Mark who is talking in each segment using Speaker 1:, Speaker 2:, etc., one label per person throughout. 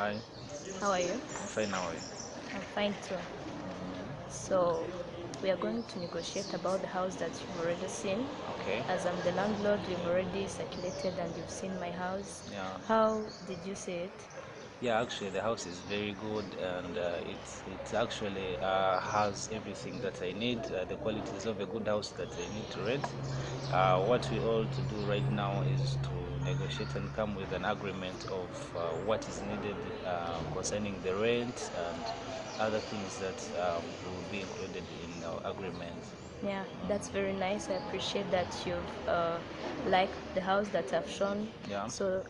Speaker 1: Hi,
Speaker 2: How are you?
Speaker 1: I'm fine. How are you?
Speaker 2: I'm fine too. So, we are going to negotiate about the house that you've already seen.
Speaker 1: Okay.
Speaker 2: As I'm the landlord, you've already circulated and you've seen my house.
Speaker 1: Yeah.
Speaker 2: How did you see it?
Speaker 1: Yeah. Actually, the house is very good, and it actually has everything that I need. The qualities of a good house that I need to rent. What we all to do right now is to negotiate and come with an agreement of what is needed concerning the rent and other things that will be included in our agreement.
Speaker 2: Yeah, that's very nice. I appreciate that you've liked the house that I've shown.
Speaker 1: Yeah.
Speaker 2: So,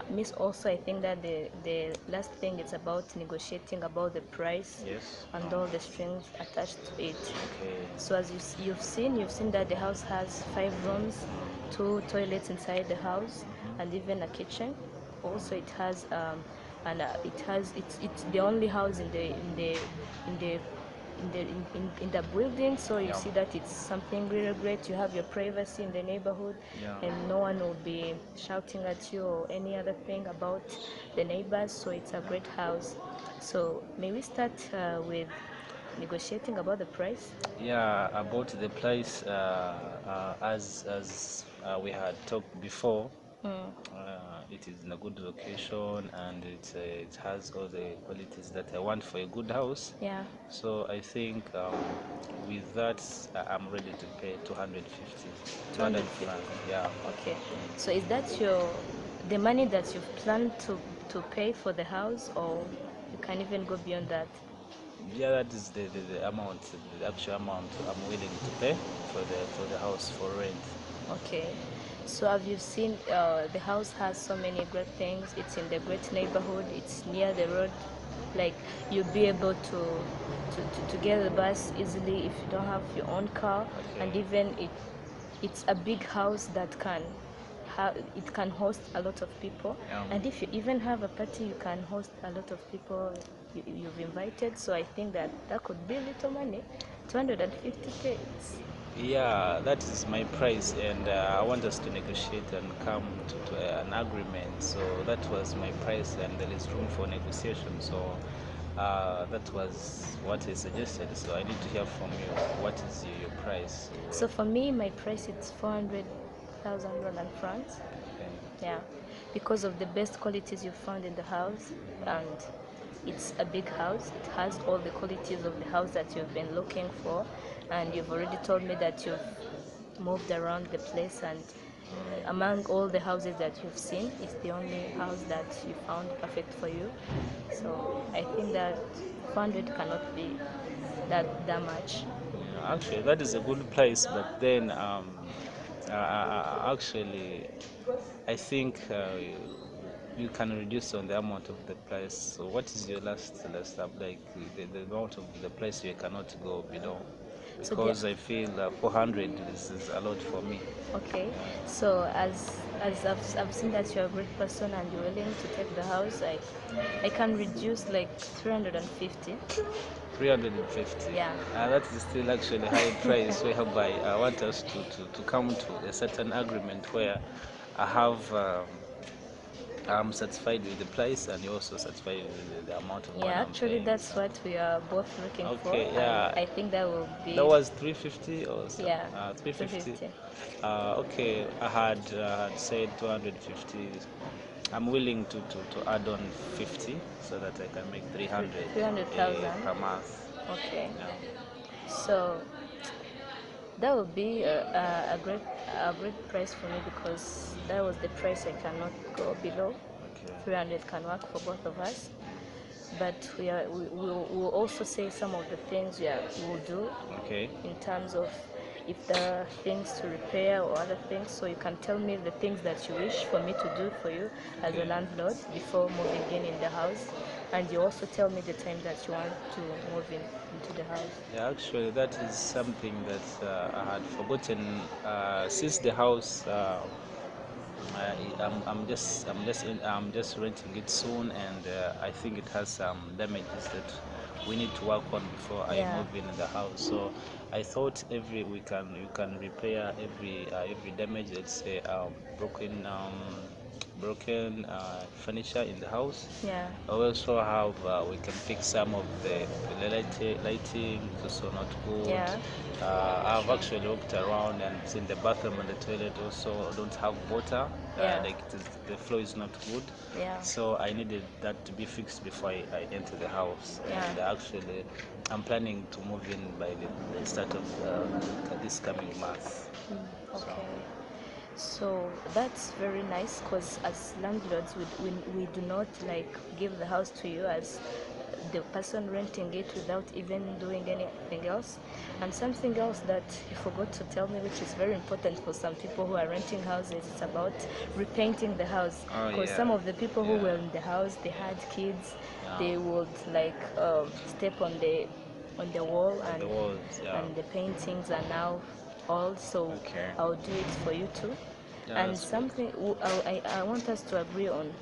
Speaker 2: Miss, also, I think that the last thing is about negotiating about the price
Speaker 1: Yes.
Speaker 2: and all the strings attached to it.
Speaker 1: Okay.
Speaker 2: So, as you've seen that the house has 5 rooms, two toilets inside the house, and even a kitchen. Also, it has it's the only house in the in the building, so you
Speaker 1: Yeah.
Speaker 2: see that it's something really great. You have your privacy in the neighborhood,
Speaker 1: Yeah.
Speaker 2: and no one will be shouting at you or any other thing about the neighbors, so it's a great house. So may we start with negotiating about the price?
Speaker 1: Yeah, about the place, as we had talked before,
Speaker 2: Mm,
Speaker 1: it is in a good location and it has all the qualities that I want for a good house.
Speaker 2: yeah.
Speaker 1: So I think with that, I'm ready to pay 250, 200 franc.
Speaker 2: 250.
Speaker 1: Yeah.
Speaker 2: Okay, so is that your the money that you've planned to pay for the house, or you can even go beyond that?
Speaker 1: Yeah, that is the amount, the actual amount I'm willing to pay for the house for rent.
Speaker 2: Okay. So have you seen the house has so many great things. It's in the great neighborhood. It's near the road. Like you'll be able to get the bus easily if you don't have your own car. And
Speaker 1: Okay.
Speaker 2: even it's a big house that it can host a lot of people.
Speaker 1: Yeah.
Speaker 2: And if you even have a party, you can host a lot of people you've invited. So I think that that could be little money. 250K.
Speaker 1: Yeah, that is my price, and I want us to negotiate and come to an agreement. So that was my price, and there is room for negotiation. So that was what I suggested. So I need to hear from you. What is your price?
Speaker 2: So for me, my price is 400,000 Rwandan francs.
Speaker 1: Okay.
Speaker 2: Yeah, because of the best qualities you found in the house, and it's a big house. It has all the qualities of the house that you've been looking for, and you've already told me that you've moved around the place, and among all the houses that you've seen, it's the only house that you found perfect for you. So I think that 400 cannot be that much.
Speaker 1: Yeah, actually, that is a good price, but then actually, I think you can reduce on the amount of the price. So what is your last up, like the amount of the price you cannot go below?
Speaker 2: So the
Speaker 1: Because I feel 400 is a lot for me.
Speaker 2: Okay,
Speaker 1: Yeah.
Speaker 2: so as I've seen that you're a great person and you're willing to take the house, I can reduce like 350.
Speaker 1: 350.
Speaker 2: Yeah.
Speaker 1: That is still actually high price, whereby I want us to come to a certain agreement where I have I'm satisfied with the price and you're also satisfied with the amount of money
Speaker 2: Yeah,
Speaker 1: I'm
Speaker 2: actually
Speaker 1: paying.
Speaker 2: that's
Speaker 1: So,
Speaker 2: what we are both looking for,
Speaker 1: okay,
Speaker 2: and
Speaker 1: yeah,
Speaker 2: I think that will
Speaker 1: that
Speaker 2: be,
Speaker 1: was 350 or so.
Speaker 2: yeah,
Speaker 1: 350.
Speaker 2: 250.
Speaker 1: Okay, I had said 250. I'm willing to add on 50 so that I can make 300
Speaker 2: 300,000.
Speaker 1: per month.
Speaker 2: Okay,
Speaker 1: Yeah.
Speaker 2: so that would be a great price for me because that was the price I cannot go below.
Speaker 1: Okay.
Speaker 2: 300 can work for both of us. But we'll also say some of the things we will do
Speaker 1: Okay.
Speaker 2: in terms of if there are things to repair or other things. So you can tell me the things that you wish for me to do for you as a
Speaker 1: Okay.
Speaker 2: landlord before moving in the house, and you also tell me the time that you want to move into the house.
Speaker 1: Yeah, actually, that is something that I had forgotten. Since the house, I'm just renting it soon, and I think it has some damages that we need to work on before I
Speaker 2: Yeah.
Speaker 1: move in the house. So I thought every you can repair every damage. Let's say broken. broken furniture in the house.
Speaker 2: Yeah.
Speaker 1: I also have we can fix some of the lighting is also not good.
Speaker 2: Yeah.
Speaker 1: I've
Speaker 2: Sure.
Speaker 1: actually looked around and seen the bathroom and the toilet also don't have water.
Speaker 2: Yeah.
Speaker 1: Like the flow is not good.
Speaker 2: Yeah.
Speaker 1: So I needed that to be fixed before I enter the house.
Speaker 2: Yeah.
Speaker 1: And actually, I'm planning to move in by the start of this coming month. So
Speaker 2: Okay. So that's very nice because as landlords, we do not like give the house to you as the person renting it without even doing anything else. And something else that you forgot to tell me, which is very important for some people who are renting houses, it's about repainting the house.
Speaker 1: oh
Speaker 2: Because
Speaker 1: yeah,
Speaker 2: some of the people who
Speaker 1: yeah,
Speaker 2: were in the house, they had kids,
Speaker 1: yeah.
Speaker 2: they would like step on the wall,
Speaker 1: On the walls, yeah.
Speaker 2: and the paintings are now old, so
Speaker 1: Okay.
Speaker 2: I'll do it for you too.
Speaker 1: Yeah,
Speaker 2: And
Speaker 1: that's good.
Speaker 2: something I want us to agree on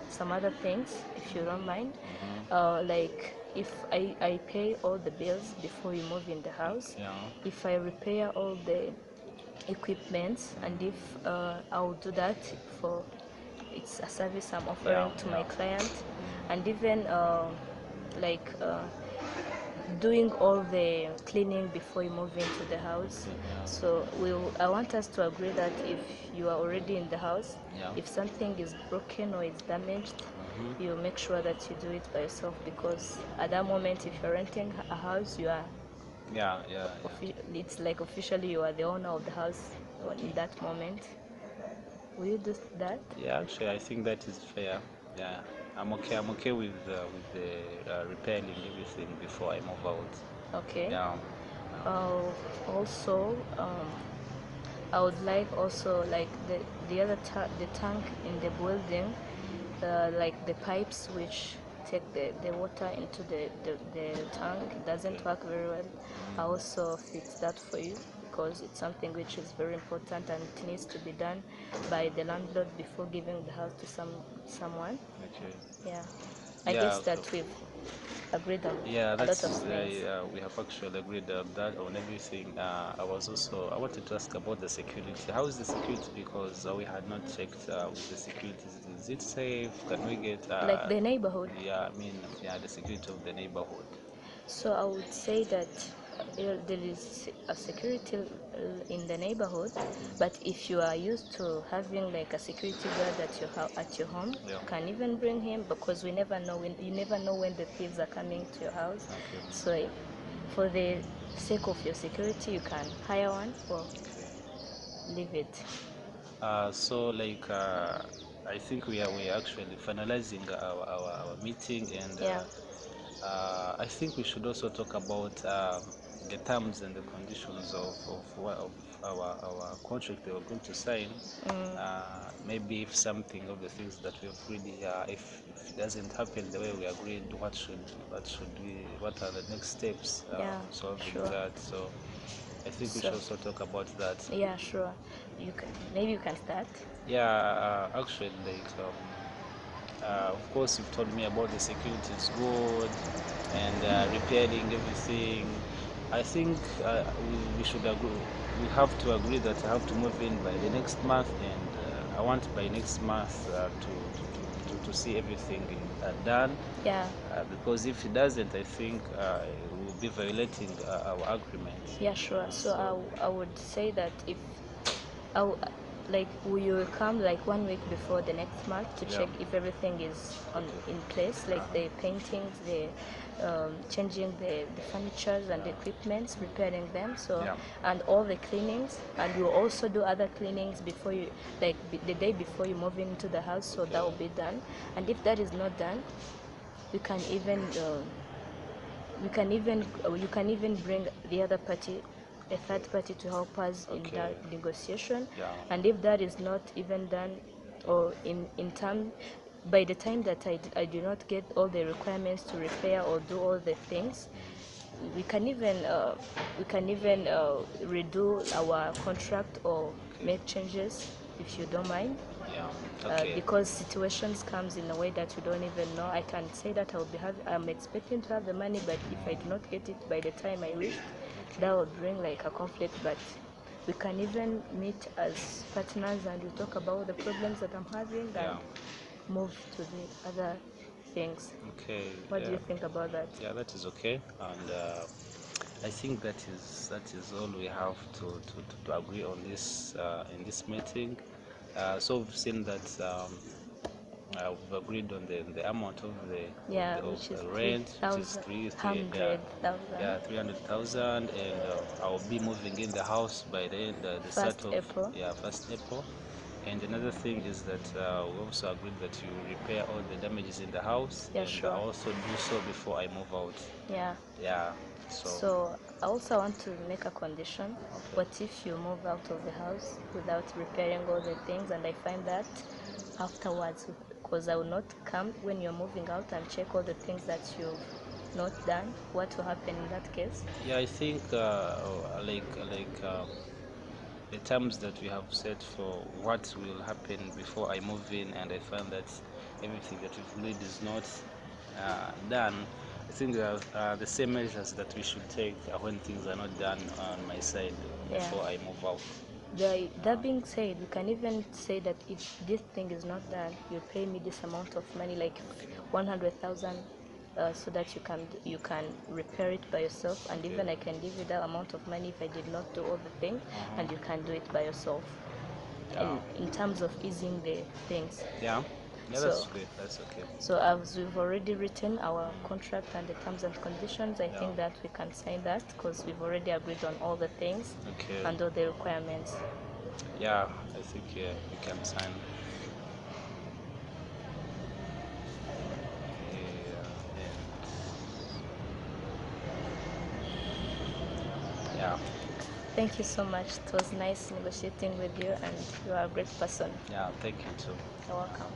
Speaker 2: some other things, if you don't mind. Like if I pay all the bills before you move in the house,
Speaker 1: Yeah.
Speaker 2: if I repair all the equipment, and if I'll do that for, it's a service I'm
Speaker 1: Yeah,
Speaker 2: offering to my
Speaker 1: yeah.
Speaker 2: client, and even like doing all the cleaning before you move into the house.
Speaker 1: Yeah.
Speaker 2: So I want us to agree that if you are already in the house,
Speaker 1: Yeah.
Speaker 2: if something is broken or is damaged, you make sure that you do it by yourself, because at that moment, if you're renting a house, you are
Speaker 1: Yeah, yeah, yeah.
Speaker 2: it's like officially you are the owner of the house in that moment. Will you do that?
Speaker 1: Yeah, actually, I think that is fair. Yeah, I'm okay. I'm okay with the repairing everything before I move out.
Speaker 2: Okay.
Speaker 1: Yeah.
Speaker 2: Also, I would like also like the other the tank in the building, like the pipes which take the water into the tank doesn't work very well. I also fix that for you because it's something which is very important and it needs to be done by the landlord before giving the house to someone.
Speaker 1: Okay.
Speaker 2: Yeah, I
Speaker 1: Yeah.
Speaker 2: guess that we've agreed on
Speaker 1: Yeah,
Speaker 2: a lot of
Speaker 1: that's
Speaker 2: things.
Speaker 1: we have actually agreed on that on everything. I wanted to ask about the security. How is the security? Because we had not checked with the security. Is it safe? Can we get?
Speaker 2: Like the neighborhood.
Speaker 1: Yeah, I mean, yeah, the security of the neighborhood.
Speaker 2: So I would say that there is a security in the neighborhood, but if you are used to having like a security guard at your home,
Speaker 1: Yeah.
Speaker 2: you can even bring him, because we never know when you never know when the thieves are coming to your house.
Speaker 1: Okay.
Speaker 2: So for the sake of your security, you can hire one or leave it.
Speaker 1: So like I think we are actually finalizing our meeting and
Speaker 2: Yeah.
Speaker 1: I think we should also talk about the terms and the conditions of our contract that we're going to sign. Maybe if something of the things that we've agreed, if it doesn't happen the way we agreed, what are the next steps
Speaker 2: Yeah,
Speaker 1: for solving
Speaker 2: sure.
Speaker 1: that? So I think we
Speaker 2: So
Speaker 1: should also talk about that.
Speaker 2: yeah, sure. You can, maybe you can start.
Speaker 1: Yeah, actually, like, of course, you've told me about the security is good and repairing everything. I think we should agree. We have to agree that I have to move in by the next month, and I want by next month to see everything done.
Speaker 2: Yeah.
Speaker 1: Because if it doesn't, I think we will be violating our agreement.
Speaker 2: Yeah, sure. So
Speaker 1: So,
Speaker 2: I would say that if I w- like we will come like 1 week before the next month to
Speaker 1: yeah,
Speaker 2: check if everything is on
Speaker 1: okay.
Speaker 2: in place, like the paintings, the changing the furnitures and the equipments, repairing them. So
Speaker 1: Yeah.
Speaker 2: and all the cleanings, and we'll also do other cleanings before you like the day before you move into the house. So that
Speaker 1: Okay.
Speaker 2: will be done. And if that is not done, you can even you can even bring the other party, a third party, to help us in
Speaker 1: Okay.
Speaker 2: that negotiation.
Speaker 1: Yeah.
Speaker 2: And if that is not even done, or in time, by the time that I do not get all the requirements to repair or do all the things, we can even redo our contract or
Speaker 1: Okay.
Speaker 2: make changes, if you don't mind.
Speaker 1: Yeah. Okay.
Speaker 2: Because situations comes in a way that you don't even know. I can say that I'm expecting to have the money, but if I do not get it by the time I wish,
Speaker 1: Okay.
Speaker 2: that would bring like a conflict. But We can even meet as partners and we talk about the problems that I'm having
Speaker 1: Yeah.
Speaker 2: and move to the other things.
Speaker 1: Okay.
Speaker 2: What do
Speaker 1: Yeah.
Speaker 2: you think about that?
Speaker 1: Yeah, that is okay. And I think that is all we have to agree on this in this meeting. So we've seen that we've agreed on the amount of
Speaker 2: Yeah,
Speaker 1: of
Speaker 2: which is
Speaker 1: rent, which is
Speaker 2: 300,000.
Speaker 1: 300,000, and I'll be moving in the house by the start
Speaker 2: First
Speaker 1: of
Speaker 2: April.
Speaker 1: 1st April. And another thing is that we also agreed that you repair all the damages in the house,
Speaker 2: Yeah,
Speaker 1: and I
Speaker 2: sure.
Speaker 1: also do so before I move out.
Speaker 2: Yeah.
Speaker 1: Yeah. So
Speaker 2: So I also want to make a condition.
Speaker 1: okay.
Speaker 2: What if you move out of the house without repairing all the things and I find that afterwards, because I will not come when you're moving out and check all the things that you've not done, what will happen in that case?
Speaker 1: Yeah, I think the terms that we have set for what will happen before I move in, and I find that everything that we've agreed is not done. I think there are the same measures that we should take when things are not done on my side
Speaker 2: Yeah.
Speaker 1: before I move out.
Speaker 2: That being said, we can even say that if this thing is not done, you pay me this amount of money, like 100,000, so that you can repair it by yourself, and
Speaker 1: Okay.
Speaker 2: even I can give you that amount of money if I did not do all the thing, and you can do it by yourself.
Speaker 1: Yeah.
Speaker 2: And in terms of easing the things,
Speaker 1: Yeah. Yeah, that's
Speaker 2: so
Speaker 1: good. That's okay.
Speaker 2: so as we've already written our contract and the terms and conditions, I
Speaker 1: Yeah.
Speaker 2: think that we can sign that because we've already agreed on all the things
Speaker 1: Okay.
Speaker 2: and all the requirements.
Speaker 1: Yeah, I think yeah, we can sign. Yeah.
Speaker 2: Thank you so much. It was nice negotiating with you, and you are a great person.
Speaker 1: Yeah. Thank you too.
Speaker 2: You're welcome.